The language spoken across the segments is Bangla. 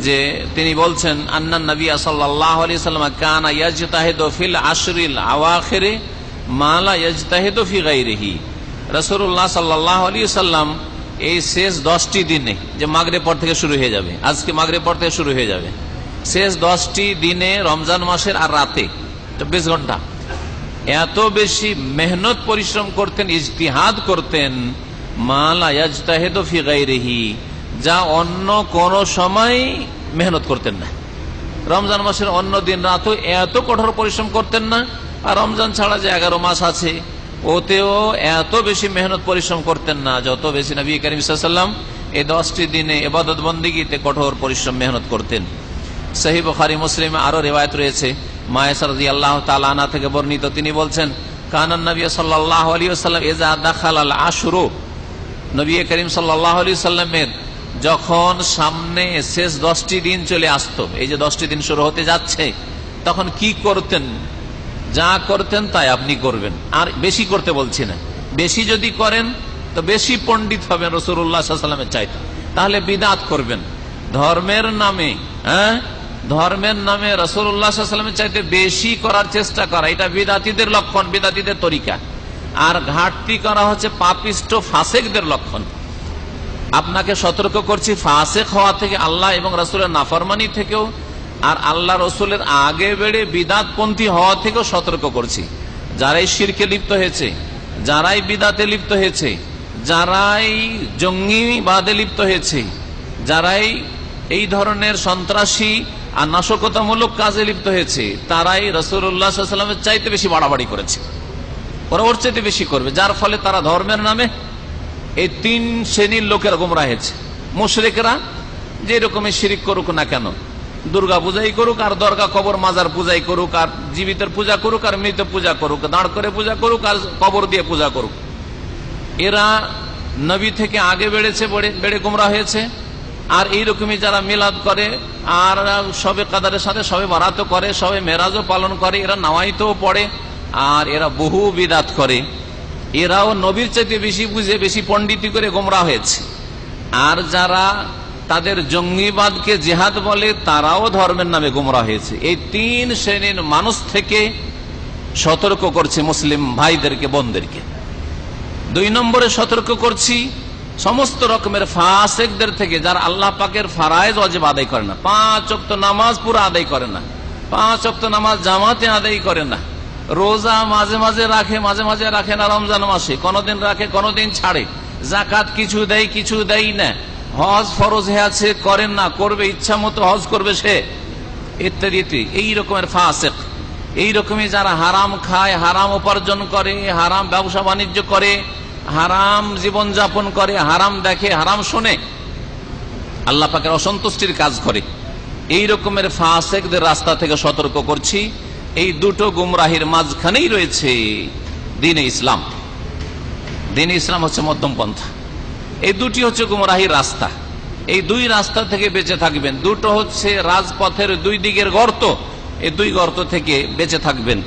যে তিনি বলছেন আন্নান নবী সাল্লাল্লাহু আলাইহি ওয়াসাল্লাম কানা ইয়াজতাহিদু ফিল আশরিল আওয়াখির মা লা ইয়াজতাহিদু ফি গায়রিহি। রাসূলুল্লাহ সাল্লাল্লাহু আলাইহি ওয়াসাল্লাম এই শেষ 10টি দিনে, যে মাগরিব পর থেকে শুরু হয়ে যাবে, আজকে মাগরিব পর থেকে শুরু হয়ে যাবে, শেষ 10টি দিনে রমজান মাসের আর রাতে 24 ঘন্টা এত বেশি মেহনত পরিশ্রম করতেন, ইজতিহাদ করতেন, মা লা ইয়াজতাহিদু ফি গায়রিহি, যা অন্য কোন সময় মেহনত করতেন না। রমজান মাসের অন্য দিন রাত এত কঠোর পরিশ্রম করতেন না, আর রমজান ছাড়া যে 11 মাস আছে ওতেও এত বেশি মেহনত পরিশ্রম করতেন না যত বেশি নবী করিম সাল্লাল্লাহু আলাইহি ওয়াসাল্লাম এই 10টি দিনে ইবাদত বন্দেগীতে কঠোর পরিশ্রম মেহনত করতেন। সহিহ বুখারী মুসলিমে আরো রিওয়ায়াত রয়েছে, মা আয়েশা রাদিয়াল্লাহু তাআলা আনহা থেকে বর্ণিত, তিনি বলছেন কানান নবী সাল্লাল্লাহু আলাইহি ওয়াসাল্লাম ইযা দাখালাল আশরু, নবী করিম সাল্লাল্লাহু আলাইহি ওয়াসাল্লামের যখন সামনে শেষ 10টি দিন চলে আসতো, এই যে 10টি দিন শুরু হতে যাচ্ছে, তখন কি করতেন? যা করতেন তাই আপনি করবেন, আর বেশি করতে বলছি না। বেশি যদি করেন তো বেশি পণ্ডিত হবেন রাসূলুল্লাহ সাল্লাল্লাহু আলাইহি ওয়াসাল্লামের চাইতে, তাহলে বিদআত করবেন। ধর্মের নামে ধর্মের নামে রাসূলুল্লাহ সাল্লাল্লাহু আলাইহি ওয়াসাল্লামের চাইতে বেশি করার চেষ্টা করা, এটা বিদআতীদের লক্ষণ, বিদআতীদের তরিকা। আর ঘাটতি করা হচ্ছে পাপিষ্ট ফাসেকদের লক্ষণ। আপনাকে সতর্ক করছি ফাসেক হওয়া থেকে, আল্লাহ এবং রাসূলের নাফরমানি থেকেও, আর আল্লাহ রসুলের আগে বেড়ে বিদাতপন্থী হওয়া থেকেও সতর্ক করছি। যারাই শিরকে লিপ্ত হয়েছে, যারাই বিদাতে লিপ্ত হয়েছে, যারাই জঙ্গিবাদে লিপ্ত হয়েছে, যারাই এই ধরনের সন্ত্রাসী আর নাশকতামূলক কাজে লিপ্ত হয়েছে, তারাই রাসূলুল্লাহ সাল্লাল্লাহু আলাইহি ওয়াসাল্লামের চাইতে বেশি বাড়াবাড়ি করেছে, ওরা ওর চাইতে বেশি করবে। যার ফলে তারা ধর্মের নামে এই 3 শ্রেণীর লোকের গোমরাহ হয়েছে। মুশরিকরা যে রকমের শিরিক করুক না কেন, দুর্গা পূজাই করুক, আর দরগা কবর মাজার পূজাই করুক, আর জীবিতের পূজা করুক, আর মৃত পূজা করুক, দাঁড় করে পূজা করুক, আর কবর দিয়ে পূজা করুক, এরা নবী থেকে আগে বেড়েছে, বেড়ে গোমরাহ হয়েছে। আর এইরকমই যারা মিলাদ করে, আর শবে কাদারের সাথে শবে বারাতও করে, শবে মেরাজও পালন করে, এরা নাওয়াইতেও পড়ে, আর এরা বহু বিদাত করে, এরাও নবীর চাইতে বেশি বুঝে, বেশি পণ্ডিতি করে গোমরাহ হয়েছে। আর যারা তাদের জঙ্গিবাদকে জিহাদ বলে, তারাও ধর্মের নামে গোমরাহ হয়েছে। এই 3 শ্রেণীর মানুষ থেকে সতর্ক করছে মুসলিম ভাইদেরকে, বোনদেরকে। 2 নম্বরে সতর্ক করছি সমস্ত রকমের ফাসেকদের থেকে, যারা আল্লাহ পাকের ফরজ ওয়াজিব আদায় করে না, 5 ওয়াক্ত নামাজ পুরো আদায় করে না, 5 ওয়াক্ত নামাজ জামাতে আদায় করে না, রোজা মাঝে মাঝে রাখে, মাঝে মাঝে রাখে না, রমজান মাসে কোনদিন রাখে, কোনদিন ছাড়ে, যাকাত কিছু দেয়, কিছু দেয় না, হজ ফরজ হয়ে আছে করেন না, করবে ইচ্ছা মতো হজ করবে সে, ইত্যাদি। এই রকমের ফাসেক, এই রকমই যারা হারাম খায়, হারাম উপার্জন করে, হারাম ব্যবসা বাণিজ্য করে, হারাম জীবন যাপন করে, হারাম দেখে, হারাম শোনে, আল্লাহ পাকের অসন্তুষ্টির কাজ করে, এই রকমের ফাসেকদের রাস্তা থেকে সতর্ক করছি। এই দুটো গুমরাহির মাঝখানেই রয়েছে দ্বীনে ইসলাম। দ্বীনে ইসলাম হচ্ছে মধ্যম পন্থা, এই দুটি হচ্ছে গুমরাহির রাস্তা। এই 2 রাস্তা থেকে বেঁচে থাকবেন। দুটো হচ্ছে রাজপথের 2 দিকের গর্ত, এই 2 গর্ত থেকে বেঁচে থাকবেন।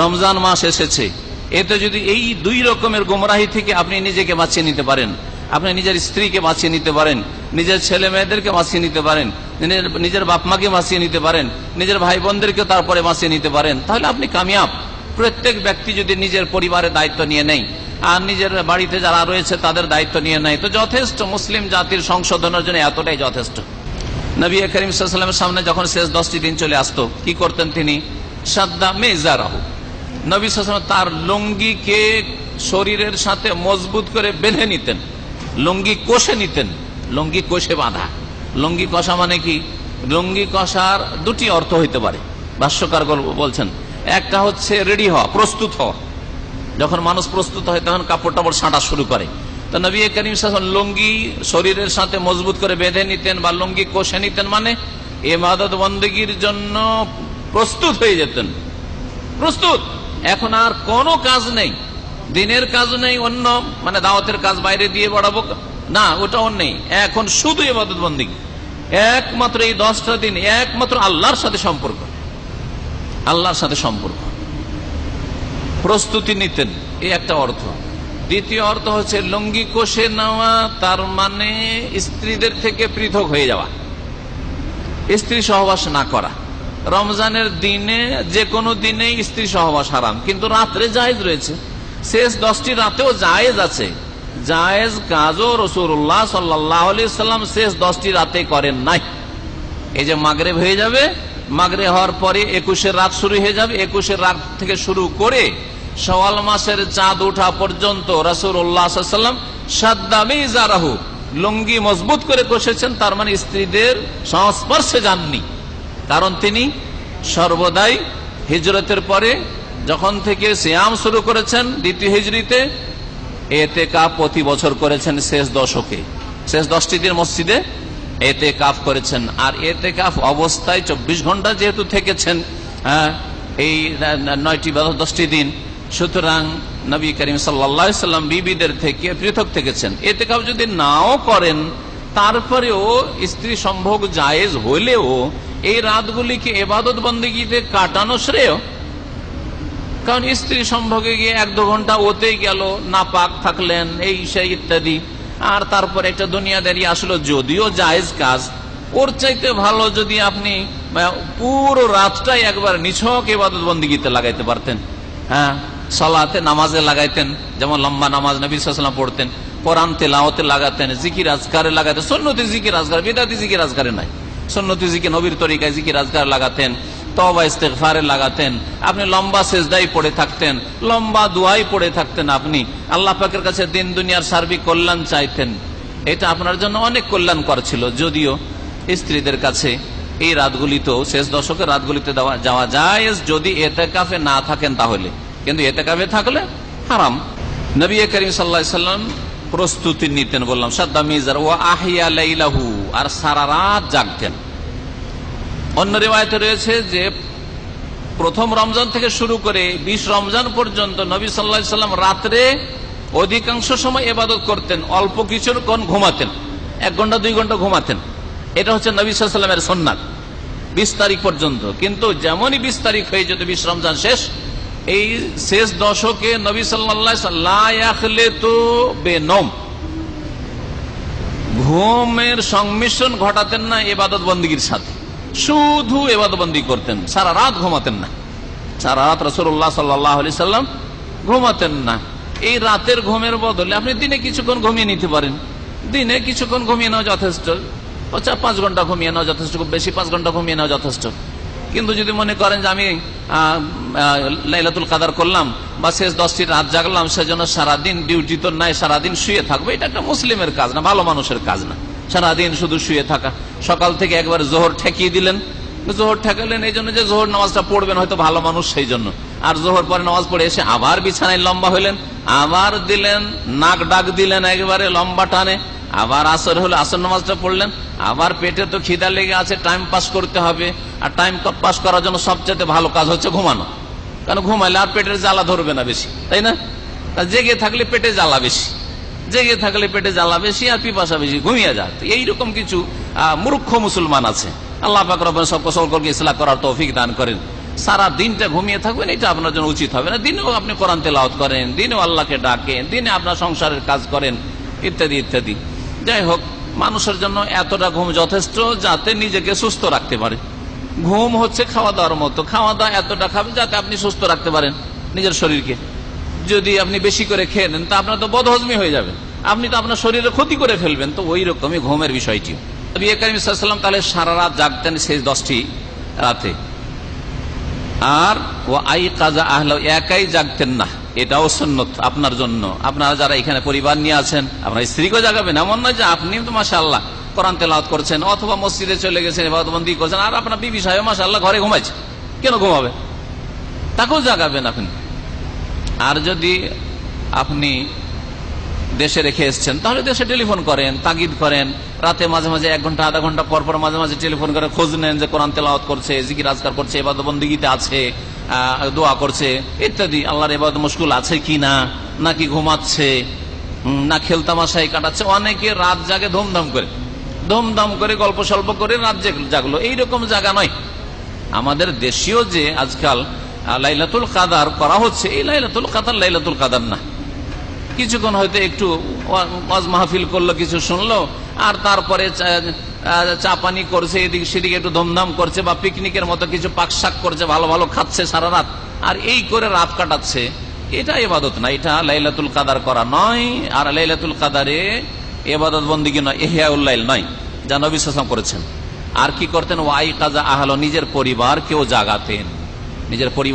রমজান মাস এসেছে, এতে যদি এই 2 রকমের গুমরাহি থেকে আপনি নিজেকে বাঁচিয়ে নিতে পারেন, আপনি নিজের স্ত্রীকে বাঁচিয়ে নিতে পারেন, নিজের ছেলে মেয়েদেরকে বাঁচিয়ে নিতে পারেন, নিজের বাপ মাকে বাঁচিয়ে নিতে পারেন, নিজের ভাই বোনদেরকে তারপরে বাঁচিয়ে নিতে পারেন, তাহলে আপনি কামিয়াব। প্রত্যেক ব্যক্তি যদি নিজের পরিবারের দায়িত্ব নিয়ে নেয়, আর নিজের বাড়িতে যারা রয়েছে তাদের দায়িত্ব নিয়ে নেয়, তো যথেষ্ট। মুসলিম জাতির সংশোধনের জন্য এতটাই যথেষ্ট। নবী করিম সাল্লাল্লাহু আলাইহি ওয়াসাল্লামের সামনে যখন শেষ 10টি দিন চলে আসতো, কি করতেন তিনি? সাদ্দা মেজারাহু, নবী সাল্লাল্লাহু আলাইহি ওয়াসাল্লাম তার লুঙ্গিকে শরীরের সাথে মজবুত করে বেঁধে নিতেন, লুঙ্গি কষে নিতেন। লুঙ্গি কষে বাঁধা, লুঙ্গি কষা মানে কি? লুঙ্গি কষার 2টি অর্থ হইতে পারে, ভাষ্যকার বলছেন। একটা হচ্ছে রেডি হওয়া, প্রস্তুত হওয়া। যখন মানুষ প্রস্তুত হয় তখন কাপড় টাপড় ছাঁটা শুরু করে। তো নবী করিম সাল্লাল্লাহু আলাইহি ওয়াসাল্লাম লুঙ্গি শরীরের সাথে মজবুত করে বেঁধে নিতেন বা লুঙ্গি কষে নিতেন, মানে ইবাদত বন্দেগীর জন্য প্রস্তুত হয়ে যেতেন। প্রস্তুত, এখন আর কোনো কাজ নেই, দিনের কাজ নেই, অন্য মানে দাওয়াতের কাজ বাইরে দিয়ে বাড়াবো না, ওটাও নেই। এখন শুধু ইবাদত বন্দেগী, একমাত্র এই 10টা দিন একমাত্র আল্লাহর সাথে সম্পর্ক, আল্লাহর সাথে সম্পর্ক। প্রস্তুতি নিতেন, এই একটা অর্থ। দ্বিতীয় অর্থ হচ্ছে লুঙ্গি কষে নেওয়া, তার মানে স্ত্রীদের থেকে পৃথক হয়ে যাওয়া। স্ত্রী সহবাস না করা। রমজানের দিনে যে কোনো দিনে স্ত্রী সহবাস হারাম, কিন্তু রাত্রে জায়েজ রয়েছে। শেষ 10টি রাতেও জায়েজ আছে। জায়েজ কাজও রাসূলুল্লাহ সাল্লাল্লাহু আলাইহি ওয়াসাল্লাম শেষ 10টি রাতে করেন নাই। এই যে মাগরিব হয়ে যাবে, মাগরিব হওয়ার পরে 21-এর রাত শুরু হয়ে যাবে, 21-এর রাত থেকে শুরু করে শাওয়াল মাসের চাঁদ ওঠা পর্যন্ত রাসূলুল্লাহ সাল্লাল্লাহু আলাইহি ওয়াসাল্লাম শাদ্দা মিজারাহু, লুঙ্গি মজবুত করে কষেছেন। তার মানে স্ত্রীদের সংস্পর্শে যাননি, কারণ তিনি সর্বদাই হিজরতের পরে যখন থেকে সিয়াম শুরু করেছেন 2য় হিজরিতে, এতেকাফ প্রতি বছর করেছেন শেষ দশকে। শেষ 10টি দিন মসজিদে এতেকাফ করেছেন। আর এতেকাফ অবস্থায় 24 ঘন্টা যেহেতু থেকেছেন এই 9টি বা 10টি দিন, সুতরাং নবী করিম সাল্লাল্লাহু আলাইহি ওয়াসাল্লাম বিবিদের থেকে পৃথক থেকেছেন। এতেকাফ যদি নাও করেন তারপরেও স্ত্রী সম্ভোগ জায়েজ হলেও এই রাতগুলিকে ইবাদত বন্দেগীতে কাটানো শ্রেয়। কারণ স্ত্রী সম্ভোগে গিয়ে 1-2 ঘন্টা ওতেই গেল, নাপাক থাকলেন, এই সেই ইত্যাদি, আর তারপর একটা দুনিয়াদারি আসলো, যদিও জায়েজ কাজ, ওর চাইতে ভালো যদি আপনি পুরো রাতটাই একবার নিছক ইবাদত বন্দেগীতে লাগাইতে পারতেন। হ্যাঁ, সালাতে নামাজে লাগাইতেন, যেমন লম্বা নামাজ নবী সাল্লাল্লাহু আলাইহি ওয়াসাল্লাম পড়তেন, কোরআন তেলাওয়াতে লাগাতেন, জিকির আজকারে লাগাতেন, সুন্নতি জিকির আজকার, বিদআতি জিকির আজকারে নাই, সুন্নতি জিকির নবীর তরিকায় জিকির আজকার লাগাতেন, তওবা ইস্তেগফারে লাগাতেন, আপনি লম্বা সেজদাই পড়ে থাকতেন, লম্বা দুআই পড়ে থাকতেন, আপনি আল্লাহ পাকের কাছে দিন দুনিয়ার সার্বিক কল্যাণ চাইতেন। এটা আপনার জন্য অনেক কল্যাণকর ছিল। যদিও স্ত্রীদের কাছে এই রাতগুলিতেও শেষ দশকের রাতগুলিতে যাওয়া যায় যদি এতেকাফে না থাকেন তাহলে, কিন্তু এতেকাফে থাকলে হারাম। নবী করিম সাল্লাল্লাহু আলাইহি ওয়াসাল্লাম প্রস্তুতি নিতেন, বললাম শাদ্দা মিজার ওয়া আহিয়া লাইলাহু, আর সারা রাত জাগতেন। অন্য রিওয়ায়াতে রয়েছে যে প্রথম রমজান থেকে শুরু করে 20 রমজান পর্যন্ত নবী সাল্লাল্লাহু আলাইহি ওয়াসাল্লাম রাত্রে অধিকাংশ সময় ইবাদত করতেন, অল্প কিছুক্ষণ ঘুমাতেন, 1 ঘন্টা 2 ঘন্টা ঘুমাতেন। এটা হচ্ছে নবী সাল্লাল্লাহু আলাইহি ওয়াসাল্লামের সুন্নাত 20 তারিখ পর্যন্ত। কিন্তু যেমনই 20 তারিখ হয়ে যেত, 20 রমজান শেষ, এই শেষ দশকে নবী সাল্লাল্লাহু আলাইহি ওয়াসাল্লাম লা ইয়াখলিতু বিনওম, ঘুমের সংমিশ্রণ ঘটাতেন না ইবাদত বন্দেগীর সাথে, শুধু ইবাদত বন্দেগী করতেন, সারা রাত ঘুমাতেন না। সারা রাত রাসূলুল্লাহ সাল্লাল্লাহু আলাইহি ওয়াসাল্লাম ঘুমাতেন না। এই রাতের ঘুমের বদলে আপনি দিনে কিছুক্ষণ ঘুমিয়ে নিতে পারেন, দিনে কিছুক্ষণ ঘুমিয়ে নেওয়া যথেষ্ট, 5 ঘন্টা ঘুমিয়ে নেওয়া যথেষ্ট, খুব বেশি 5 ঘন্টা ঘুমিয়ে নেওয়া যথেষ্ট। কিন্তু যদি মনে করেন যে আমি লাইলাতুল কাদার করলাম বা শেষ 10টি রাত জাগলাম, সেজন্য সারাদিন ডিউটি তো নাই, সারাদিন শুয়ে থাকবো, এটা একটা মুসলিমের কাজ না, ভালো মানুষের কাজ না। সারাদিন শুধু শুয়ে থাকা, সকাল থেকে একবার জোহর ঠেকিয়ে দিলেন, জোহর ঠেকালেন এই জন্য যে জোহর নামাজটা পড়বেন, হয়তো ভালো মানুষ সেই জন্য, আর জোহর পরে নামাজ পড়ে এসে আবার বিছানায় লম্বা হইলেন, আবার দিলেন নাক ডাক দিলেন একবারে লম্বা টানে, আবার আসর হলো আসর নামাজটা পড়লেন, আবার পেটে তো খিদা লেগে আছে, টাইম পাস করতে হবে, আর টাইম পাস করার জন্য সবচেয়ে ভালো কাজ হচ্ছে ঘুমানো, কারণ ঘুমাইলে আর পেটের জ্বালা ধরবে না বেশি, তাই না? জেগে থাকলে পেটে জ্বালা বেশি, জেগে থাকলে পেটে জ্বালা বেশি আর পিপাসা বেশি, ঘুমিয়ে যায়। এইরকম কিছু মূর্খ মুসলমান আছে। আল্লাহ পাক রব্বুল সকলকে ইসলাহ করার তৌফিক দান করেন। সারা দিনটা ঘুমিয়ে থাকবেন, এটা আপনার জন্য উচিত হবে না। দিনেও আপনি কোরআন তেলাওয়াত করেন, দিনেও আল্লাহকে ডাকেন, দিনে আপনার সংসারের কাজ করেন, ইত্যাদি ইত্যাদি। যাই হোক, মানুষের জন্য এতটা ঘুম যথেষ্ট যাতে নিজেকে সুস্থ রাখতে পারে। ঘুম হচ্ছে খাওয়া দাওয়ার মতো, খাওয়া দাওয়া এতটা খাবেন যাতে আপনি সুস্থ রাখতে পারেন নিজের শরীরকে। যদি আপনি বেশি করে খেয়ে নেন তা আপনার তো বদহজমি হয়ে যাবে, আপনি তো আপনার শরীরে ক্ষতি করে ফেলবেন। তো ওই রকমই ঘুমের বিষয়টি। নবী করিম সাল্লাল্লাহু আলাইহি ওয়াসাল্লাম তাহলে সারা রাত জাগতেন শেষ 10টি রাতে। আর ও আই কাজা আহলা, একাই জাগতেন না, এটাও সুন্নত আপনার জন্য। আপনারা যারা এখানে পরিবার নিয়ে আছেন, আপনার স্ত্রীকেও জাগাবেন। এমন নয় যে আপনি তো মাশাআল্লাহ কোরআন তেলাওয়াত করছেন অথবা মসজিদে চলে গেছেন ইবাদত বন্দেগী করছেন, আর আপনার বিবি সাহেব মাশাআল্লাহ ঘরে ঘুমাইছে, কেন ঘুমাবে? তাকেও জাগাবেন আপনি। আর যদি আপনি দেশে রেখে এসছেন তাহলে দেশে টেলিফোন করেন, তাগিদ করেন, রাতে মাঝে মাঝে 1 ঘন্টা আধা ঘন্টা পর পর মাঝে মাঝে টেলিফোন করে খোঁজ নেন যে কোরআন তেলাওয়াত করছে, জিকির আজকার করছে, ইবাদত বন্দেগীতে আছে, দোয়া করছে ইত্যাদি, আল্লাহর ইবাদত মশগুল আছে কিনা, নাকি ঘুমাচ্ছে, না খেলতামাশায় কাটাচ্ছে। অনেকে রাত জাগে ধুমধাম করে গল্প সল্প করে রাত জাগলো, এইরকম জায়গা নয়। আমাদের দেশীয় যে আজকাল লাইলাতুল কাদার করা হচ্ছে, এই লাইলাতুল কাদার লাইলাতুল কাদার না। কিছুক্ষণ হয়তো একটু ওয়াজ মাহফিল করলো, কিছু শুনলো, আর তারপরে চা পানি করছে, এদিক সেদিকে একটু ধুমধাম করছে, বা পিকনিকের মতো কিছু পাকশাক করছে, ভালো ভালো খাচ্ছে সারা রাত, আর এই করে রাত কাটাচ্ছে, এটা ইবাদত না, এটা লাইলাতুল কাদার করা নয়। আর লাইলাতুল কাদারে ইবাদত বন্দেগী নয়, ইহয়াউল লাইল নয়, যা নবী সাল্লাল্লাহু আলাইহি ওয়াসাল্লাম করেছেন। আর কি করতেন? ওয়াই কাজা আহলো, নিজের পরিবার কেউ জাগাতেন, নিজের পরিবার